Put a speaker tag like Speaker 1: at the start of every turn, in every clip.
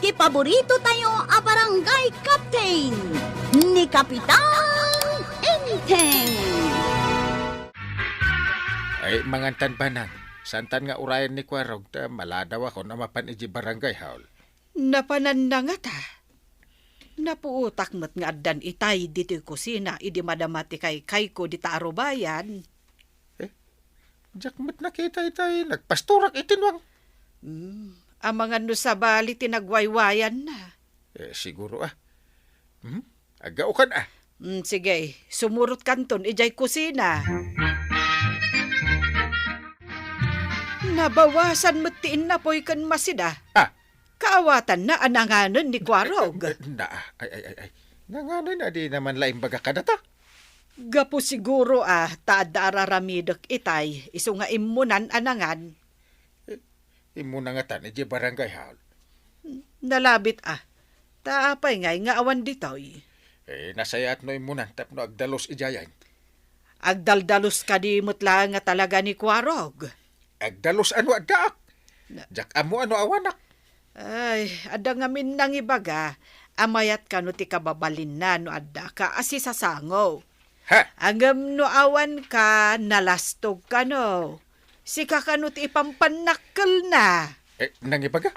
Speaker 1: ti paborito tayo a barangay captain ni Kapitan Enteng.
Speaker 2: Ay, mangantan banan. Santan nga urayan ni Kwarog ta maladaw ako na mapan iji barangay haul.
Speaker 3: Napanan na nga ta. Napuutak mat nga addan itay dito'y kusina, idi madamati kay ko di taarubayan.
Speaker 2: Jakmat nakita itay, nagpasturak itinwang.
Speaker 3: Ang mga no sa bali tinagwaywayan na.
Speaker 2: Siguro Agao kan
Speaker 3: Sige, sumurot kanton, ijay kusina. Nabawasan matiin na po'y kan masida. Kaawatan na ananganan ni Kwarog.
Speaker 2: Ay. Nanganay na di naman laing baga kadata.
Speaker 3: Gapo siguro taad araramidok itay, iso nga imunan anangan.
Speaker 2: Imo na nga tan, iji barangay haul.
Speaker 3: Nalabit taapay ngay nga awan ditoy.
Speaker 2: Nasayat no imunan, tapno agdalos ijayan.
Speaker 3: Agdaldalos ka di mutla nga talaga ni Kwarog.
Speaker 2: Agdalos ano adaak? Jak amo ano awanak?
Speaker 3: Ay, ada nga nang ibaga, amayat ka no ti kababalin na no adda ka asi sasangaw. Angam no awan ka, nalastog ka no. Sika ka no ti ipampanakkel na.
Speaker 2: Nangibaga?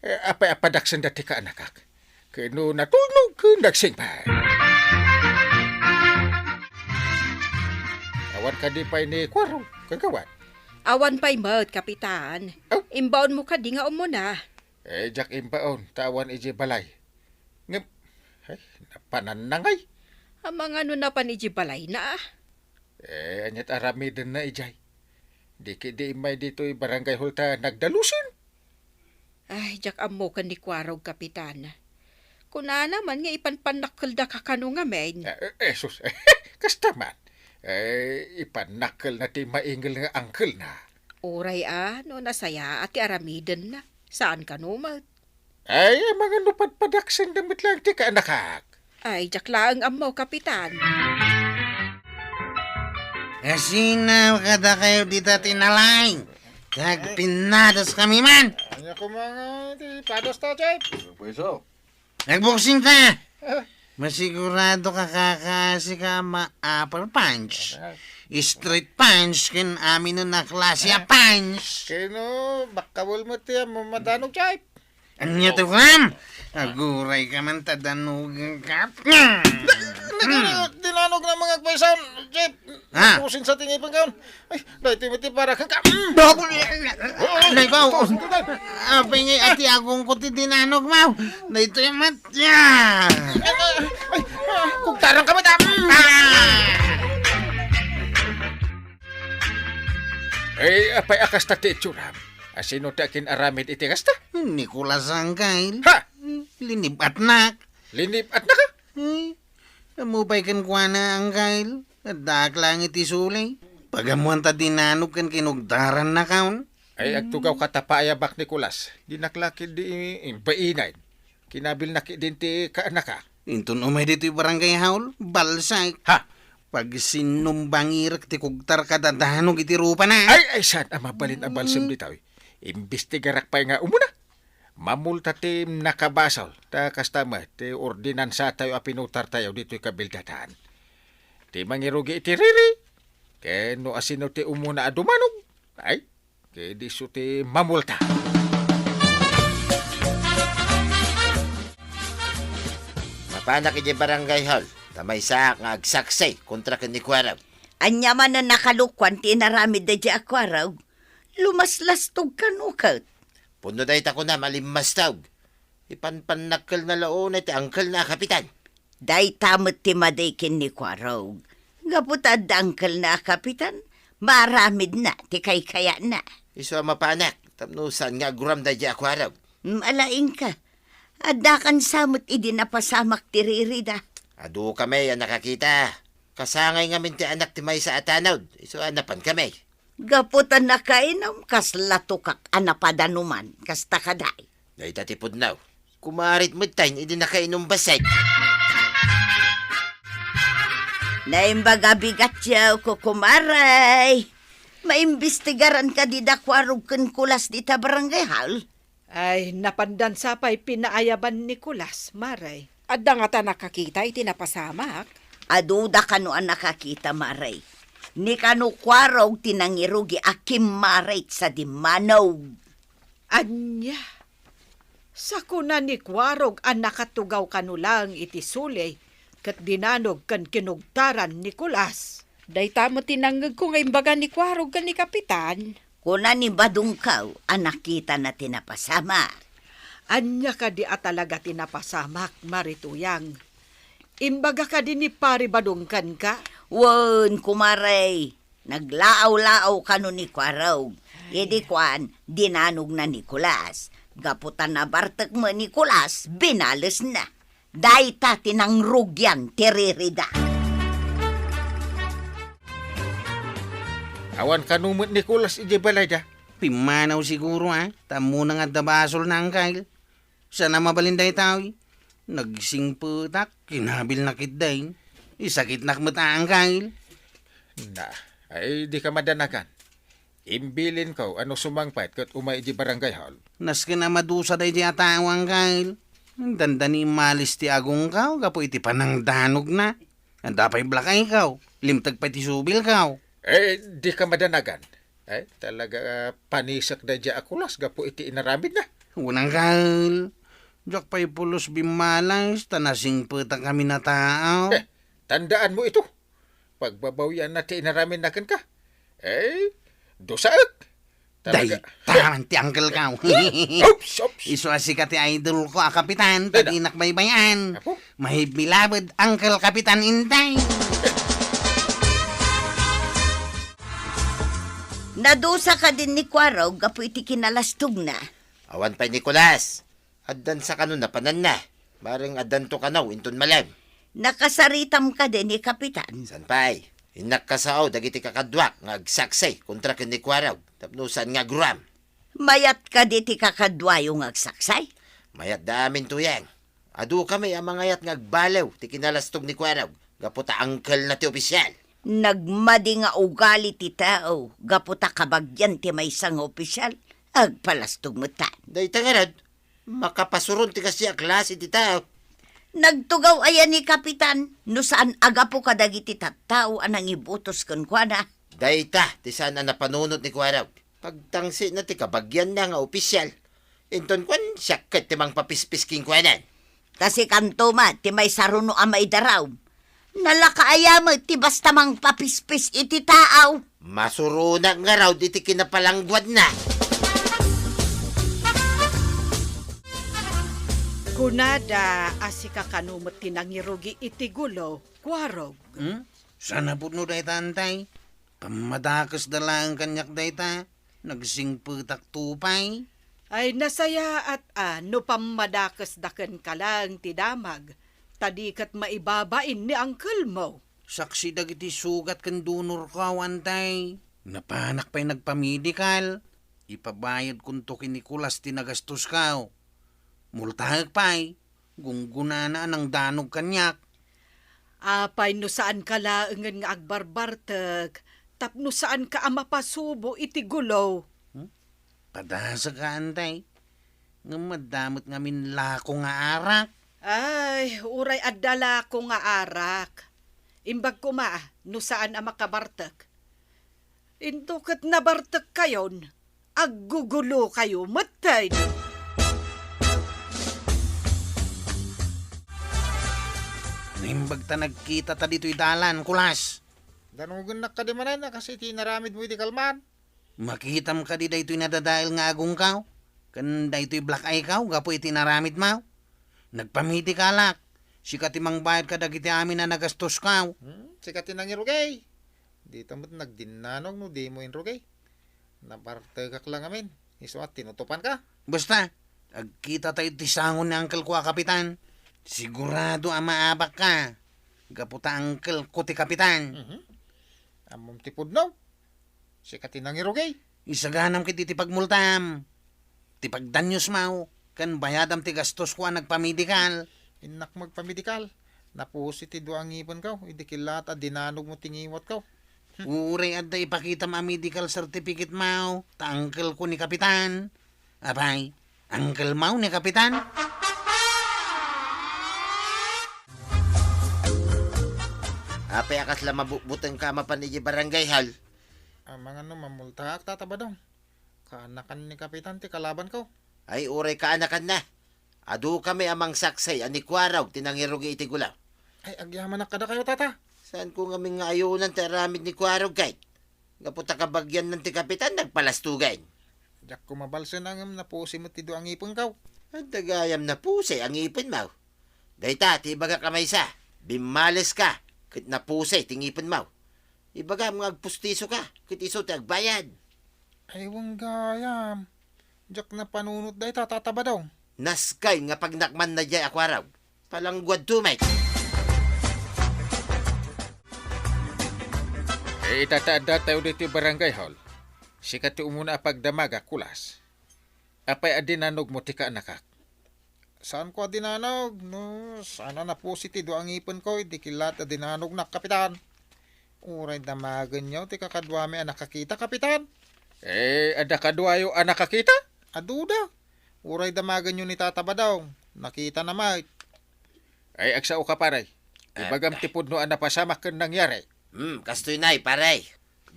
Speaker 2: Apay apadaksan dati ka anakak. Kano natulog ka nagsing pa. Awan ka di pa ni Kwarog, kagawan.
Speaker 4: Awan pa'y maut, Kapitan. Imbaon mo ka di nga umuna.
Speaker 2: Jak imbaon, tawan iji balay. Ngem, napananangay.
Speaker 4: Ang mga na paniji balay na.
Speaker 2: Anyat arami din na ijay. Di imay dito'y barangay hulta nagdalusin.
Speaker 4: Ay, jak amo kan ni Kwarog, Kapitan. Kuna naman nga ipanpanakal da kakano nga men.
Speaker 2: Sus, kasta man. Ipanakal na ti maingil nga angkel na.
Speaker 4: Oray no nasaya at aramiden na. Saan ka numat?
Speaker 2: Ay, mga nupadpadaksan damit lang ti ka anakak.
Speaker 4: Ay, jak laang amo, Kapitan.
Speaker 5: Asinaw kada kayo dito tinalay. Nagpinados kami man.
Speaker 2: Anya ko mga ti pados ta, Chip. Pweso.
Speaker 5: Nagboxing ka. Masigurado ka kakasi ka ma-apple punch. Street punch kin amin na klase punch.
Speaker 2: Kino, bakawal mo tiya mamadanog, Chip.
Speaker 5: Anya to kam? Aguray ka man tadanugan ka.
Speaker 2: Dinanog na mga kwesan, Chip. Pusin sa tingi pang kaon. Ay, dahil timiti para kang
Speaker 5: Nay ba? Apay ngay ati agong ko ti dinanog mau. Dahito yung matya.
Speaker 2: Ay, kung tarang ka madam. Ay, apay akas ta ti itsuram. Asino ti akin aramid iti kasta?
Speaker 5: Nicolas Angkail.
Speaker 2: Linip
Speaker 5: at nak.
Speaker 2: Linip at naka?
Speaker 5: Amupay kan kwa na Angkail. Dak lang iti sulay. Pagamuan ta dinanog kan kinugdaran na kaon.
Speaker 2: Ay, agtugaw katapayabak ni Kulas. Dinaklaki di bainay. Kinabil naki din ti kaanaka.
Speaker 5: Intun umay dito yung barangay haul. Balsay. Pag sinumbangir ti kugtar kadadanog iti rupa na.
Speaker 2: Ay, saan mabalin ang balsam ditaw. Imbestigarak pa nga umuna. Mamulta ti nakabasal. Ta kastama, ti ordinansa tayo apinutar tayo dito'y kabildatan. Ti mangirugi iti riri. Keno asino ti umuna adumanog. Ay, kaya di so ti mamulta.
Speaker 6: Mapanak iti barangay hall. Tamay sa nga agsaksay kontra kan ni Kwarog.
Speaker 1: Anya man na nakalukwan ti naramid da di Kwarog. Lumaslastog ka nukat.
Speaker 6: Puno dahi tako na malimastawg. Ipanpanakal na laon iti angkel na, Kapitan.
Speaker 1: Day tamot ti madikin ni Kwarog. Gaputad da angkel na Kapitan. Maramid na ti kaya na.
Speaker 6: Iso ang mapanak. Tapnusan nga guram da di Kwarog.
Speaker 1: Malaing ka. Adakan samot idi napasamak ti ririda.
Speaker 6: Adu kami ang nakakita. Kasangay nga min ti anak ti may sa atanawd. Iso anapan kami.
Speaker 1: Gaputan na kainom, kas latukak anapadanuman, kas takaday.
Speaker 6: Dahi tatipod now. Kumarit mo tayo, hindi nakainom basay.
Speaker 1: Naimbaga bigat yaw ko kumaray. Maimbestigaran ka di Kwarog kan kulas di ta barangay hal.
Speaker 3: Ay, napandan sa pa'y pinaayaban ni Kulas, Maray.
Speaker 4: Adda nga ta nakakita iti napasamak.
Speaker 1: Aduda kano ang nakakita, Maray. Ni kano kwaraw tinangirugi akim Maray sa dimanaw.
Speaker 3: Anya, sa kuna ni Kwarog ang nakatugaw kanulang iti sulay, kat dinanog kan kinugtaran ni Kulas.
Speaker 4: Dayta mo tinanggag ko nga imbaga ni Kwarog kan ni Kapitan.
Speaker 1: Kuna ni Badungkaw ang nakita na tinapasamar.
Speaker 3: Anya ka di talaga tinapasamak, Marituyang. Imbaga ka din ni pari badungkan ka.
Speaker 1: Wen, kumaray. Naglaaw-laaw kano ni kwaraw. Idi kwan, dinanog na ni Kulas. Gaputan na bartek mo ni Kulas, binalas na. Dayta tinangrugyan, tiririda.
Speaker 2: Awan kanumot ni Kulas ije balay da.
Speaker 5: Pimanaw siguro Tamo na nga dabasol na angkayl. Sana mabalinday tao Nagsingputak, kinabil na kitday. Isakit na kmata angkayl.
Speaker 2: Na, ay di ka madanagan. Imbilin ko ano sumangpait kat umay ije barangay hall.
Speaker 5: Nas ka na madusa day di ataw angkayl. Dandani malis ti agong kaw, gapo iti panang danog na. Anda pa'y blakay kaw, limtag pa ti subil kaw.
Speaker 2: Di ka madanagan. Talaga panisak na dya akulas, gapo iti inaramid na.
Speaker 5: Unang kal, jak pa'y pulos bimalas, tanasing puta kami na tao.
Speaker 2: Tandaan mo ito. Pagbabawian na ti inaramid na kan ka. Dosaak.
Speaker 5: Day, taman ti angkel kaw.
Speaker 2: Ops.
Speaker 5: Iso asika ti idol ko, kapitan, tadinak baybayan.
Speaker 2: Apo?
Speaker 5: Mahibilabad, angkel kapitan Intay.
Speaker 1: Nadusa ka din ni kwaraw, gapo iti kinalastog na.
Speaker 6: Awan pa Nicolas. Addan sa kano na panan na. Bareng addan to kanaw, inton malam.
Speaker 1: Nakasaritam ka din ni Kapitan.
Speaker 6: San pa'y? Inak ka sao, dagiti kakadwak, ngagsaksay, kontra kin ni Kwaraw. Tapnusan nga gram.
Speaker 1: Mayat ka di ti kakadwayo ngagsaksay.
Speaker 6: Mayat damin to yang. Adu kami ang mga yat ngagbalaw, ti kinalastog ni Kwaraw. Gaputa angkel na ti opisyal.
Speaker 1: Nagmadi nga ugali ti tao, gaputa kabagyan ti may isang opisyal, agpalastog mo ta.
Speaker 6: Day tangarad, makapasuron ti kasi klase ti tao.
Speaker 1: Nagtugaw ayan ni Kapitan, no saan agapo kadagiti tattao anang ibutos kun kwa na.
Speaker 6: Day ta, ti saan na napanunot ni Kwaraw. Pagtangsi na ti kabagyan na nga opisyal. Inton kwan, syakat ti mang papispis-king kwanan.
Speaker 1: Kasi kanto ma, ti may saruno amay daraw. Nalakaaya mo, ti basta mang papispis iti taaw.
Speaker 6: Masuruna nga raw, di ti kinapalangguad na.
Speaker 3: Kunada, asika kanumot tinangirugi iti gulo, Kwarog.
Speaker 5: Sana po no day tantay. Pamadakas dalang kanyak day ta. Nagsingputak tupay.
Speaker 3: Ay nasaya at no pamadakas daken ka lang ti damag. Tadikat maibabain ni angkel mo.
Speaker 5: Saksi dagiti sugat kan dunor ko antay. Napanak pa'y nagpamedikal. Ipabayad kunto kinikulas tinagastos kao. Multahag pa'y. Gungguna na ng danog kanyak.
Speaker 3: Apay no saan ka laengen nga agbarbarteg. Tapno saan ka amapasubo iti gulo.
Speaker 5: Padasa ka antay. Nga madamot ngamin lako nga arak.
Speaker 3: Ay, uray adala ko nga arak. Imbag ko no saan ang makabartek. Intukat na bartek kayon, aggugulo kayo, matay.
Speaker 5: Imbag ta nagkita ta dito'y dalan, kulas.
Speaker 2: Danugan na ka di manan na kasi tinaramid mo iti kalman.
Speaker 5: Makitam ka di dayto'y nadadail nga agong kaw. Kan dayto'y black eye kaw, gapo iti naramid mau. Nagpamiti kalak. Sika timang bayad ka dagiti amin na nagastos kaw.
Speaker 2: Sikat tinang irugay. Di tamot nagdinanong no di mo inrugay. Napartagak lang amin. Iso at tinutupan ka.
Speaker 5: Basta, agkita tayo tisangon ni angkel ko, kapitan. Sigurado ang maabak ka. Gaputa angkel ko ti kapitan.
Speaker 2: Amom tipod no. Sikat tinang irugay.
Speaker 5: Isaganam kiti ti pagmultam. Ti pagdanyos mau. Kan bayadam ti gastos ko nagpamedikal.
Speaker 2: Inak magpamedikal. Napusi ti duang ipon ka. Hindi kilata dinanog mo tingiwat ka.
Speaker 5: Uray adda ipakita ma medical certificate mau. Ta angkel ko ni kapitan. Abay, Ang kalmaw ni Kapitan.
Speaker 6: Apay akas lang mabutang ka mapanigi barangay hal.
Speaker 2: Mga no, mamultahak tatabadong. Kaanakan ni Kapitan ti kalaban ko.
Speaker 6: Ay uray ka anakan na. Adu kami amang saksay ani kwaraw tinangirugi iti gulaw.
Speaker 2: Ay, agyaman na kada kayo, tata.
Speaker 6: Saan ko nga nga ayunan ti aramid ni kwaraw kahit. Gaputa kabagyan ng ti Kapitan nagpalastugan.
Speaker 2: Jak kumabalsen ang napusi mo ti do ang ipon kaw.
Speaker 6: Ang tagayam na pusay ang ipin mo. Dayta, ti baga kamay sa. Bimales ka. Kit na pusay tingipin mo. Ibaga mga agpustiso ka. Kit iso ti agbayad.
Speaker 2: Ay, wang gayam. Jak na panunot day tatabadong.
Speaker 6: Naskay nga pagnakman na jay akwaraw. Palangguad tumay.
Speaker 2: Itataada tayo dito barangay hall. Sikat ti umuna pagdamaga kulas. Apay adinanog mo ti kaanakak. Saan ko adinanog? No, sana na po si tido ang ipon ko. Di kilat adinanog na, Kapitan. Uray damagan nyo, ti kakadwami anak kakita, Kapitan. Ada kadwayo anak kakita? Aduda. Uray damagan nyo ni tatabadaw. Nakita na may. Ay, agsao ka paray. Ibagam tipod no anapasamak kan nangyari.
Speaker 6: Kastoy nay, paray.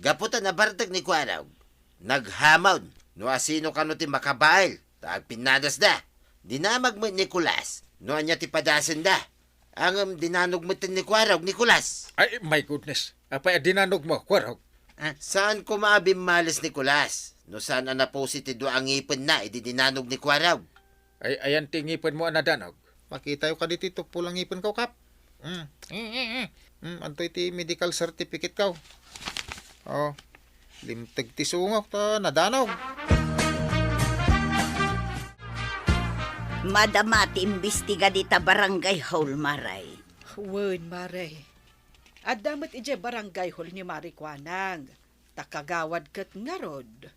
Speaker 6: Gaputan na bartag ni kwaraw. Naghamaw. No asino kano ti makabail. Taag pinadas da. Dinamag mo Nicolas. No anya ti padasan da. Ang dinanog mo ti ni kwaraw, Nicolas.
Speaker 2: Ay, my goodness. Apay adinanog mo, kwarog.
Speaker 6: Saan ko maabim malas Nicolas? No saan na po si ti do ang ipon na, idi dinanog ni kwaraw.
Speaker 2: Ay, ayan tingipin mo anadanog. Makita yung kaditito pulang ipon ko, Kap. Antoy ti medical certificate ka. Oh, limtag ti sungok ta nadanog.
Speaker 1: Madama ti imbestiga dita barangay hall, Maray.
Speaker 3: Wen, Maray. Adamat ije barangay hall ni Marikwanang. Takagawad kat nga rod.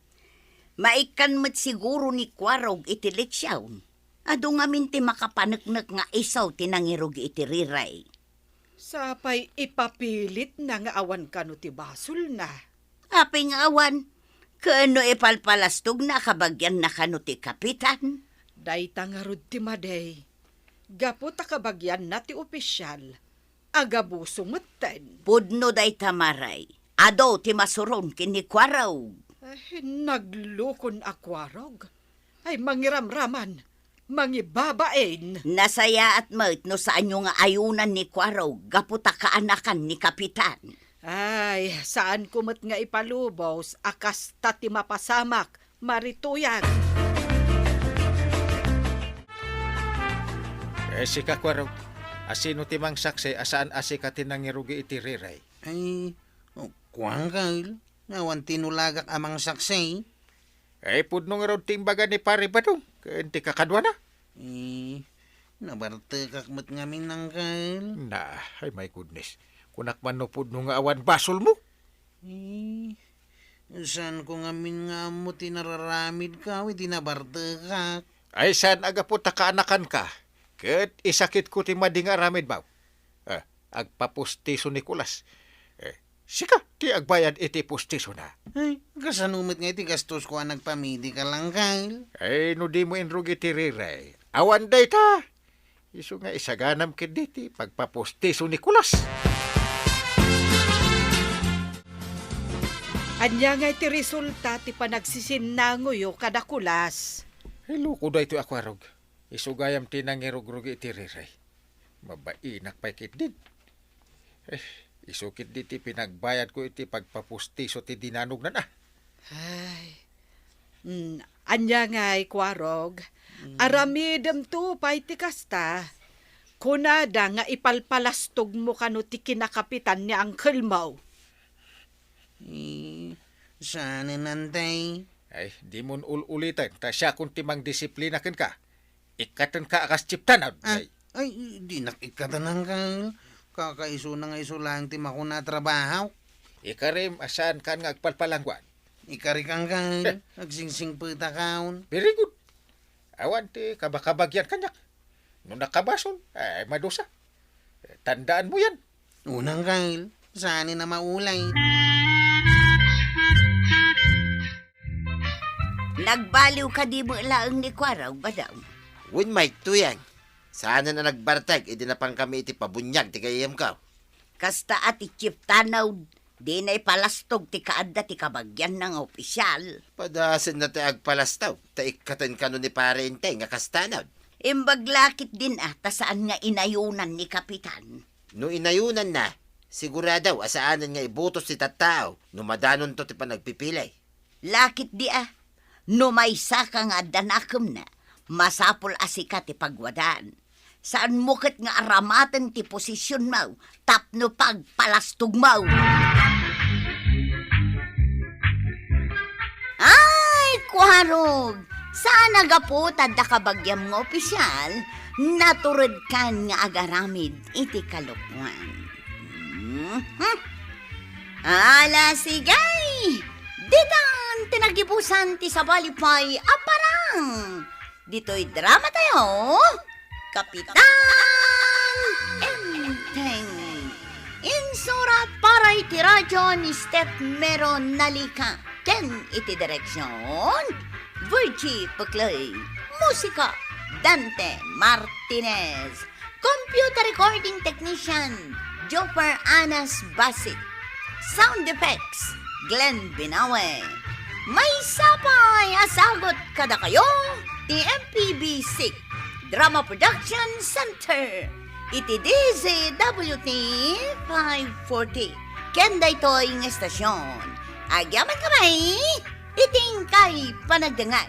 Speaker 1: Maikan mo't siguro ni kwarog iti letsyawn. Ado nga minti makapanagnak nga isaw tinangirog iti riray.
Speaker 3: Sapay ipapilit na nga awan ka no ti basol na.
Speaker 1: Aping awan, kano ipalpalastog na kabagyan na kano ti Kapitan.
Speaker 3: Dayta nga rod ti maday. Gapo ta kabagyan na ti opisyal. Agabuso meten.
Speaker 1: Pudno day tamaray. Ado ti masuron kini kwaraw.
Speaker 3: Ay, naglukon akwarog. Ay, mangiramraman. Mangibabain.
Speaker 1: Nasaya at mert no saan yung ayunan ni kwaraw. Gaputa kaanakan ni Kapitan.
Speaker 3: Ay, saan kumot nga ipalubos, akas tati mapasamak, marituyan.
Speaker 2: Si kakwarog. Asino timang sakse asaan asika tinangirugi iti riray.
Speaker 5: Ay, kuwang kail. Nawan tinulagak amang saksay.
Speaker 2: Ay, pudno nga raw timbaga ni pare badong. Kanti kakadwa na.
Speaker 5: Nabartekak mo't ngamin ng kail.
Speaker 2: Na, ay my goodness. Kunak man no pudno nga awan basol mo.
Speaker 5: Saan ko ngamin nga mo tinararamid ka, tinabartekak.
Speaker 2: Ay, saan aga po takaanakan ka? Kat isakit ko ti mading aramid ba? Agpapustiso ni Kulas. Sika, ti agbayad iti pustiso na.
Speaker 5: Ay, kasanumit nga iti gastos ko ang nagpamidi ka lang, Kyle.
Speaker 2: Ay, no di mo inrugi ti riray. Awan day ta. Iso nga isaganam kiditi pagpapustiso ni Kulas.
Speaker 3: Anya nga iti resulta ti panagsisinangoyo kada kulas.
Speaker 2: Ay, luko da ito akwarog. Isugayam ti nangirugrugi iti riray. Mabainak pa ikit din. Isukit di ti pinagbayad ko iti pagpapustiso ti dinanog na na.
Speaker 3: Ay, anya nga ikwarog, aramidem to pa'y ti kasta. Kunada nga ipalpalastog mo kano ti kinakapitan ni Uncle Mau.
Speaker 5: Sana nantay.
Speaker 2: Ay, di mon ulitan. Ta siya kung timang disiplina ken ka. Ikatan ka akas chiptanan.
Speaker 5: Ay, di nakikatanan ka. Kakaiso na nga iso lang ti makuna trabaho.
Speaker 2: Ikarim asan kan nga agpalpalangwan.
Speaker 5: Ikari kang kang nagsingsing puta kaon.
Speaker 2: Very good. Awan ti kabakabagyan kanyak. Nung nakabason, ay madusa. Tandaan mo yan.
Speaker 5: Unang kail, saan na maulay.
Speaker 1: Nagbaliw ka di mo laang ni Kwaraw ba daw?
Speaker 6: Win may tuyang. Sana na nagbartag, edi na pang kami iti pabunyag ti kayam ka.
Speaker 1: Kasta at ichip tanaw, di na ipalastog ti kaadda ti kabagyan ng opisyal.
Speaker 6: Padasin na ti agpalastaw, taikatan ka no ni pare inte nga kastanod.
Speaker 1: Imbaglakit din ta saan nga inayunan ni Kapitan.
Speaker 6: No inayunan na, siguradaw asaanan nga ibutos ti tattao, no madanon to ti panagpipilay.
Speaker 1: Lakit di no may saka nga danakam na, masapol asika ti pagwadaan. Saan mukit nga aramatan ti posisyon mo, tapno pagpalastog mo. Ay, Kwarog! Saan nagaputad da kabagyam nga opisyal, naturod kan nga agaramid iti kalukwan. Ala, sigay! Ditan, tinagibusan ti sabalipay aparang. Dito'y drama tayo, Kapitan Enteng. Insurat para iti radyo ni Step Meron Nalika. Ken iti direksyon, Virgie Puclay. Musika, Dante Martinez. Computer recording technician, Jopper Anas Basit. Sound effects, Glenn Binawe. May sapay asagot kada kayo, ti MPB6 Drama Production Center. Iti DZWT 540. Kenda ito yung estasyon. Agyaman kamay, iting kay panagdangat.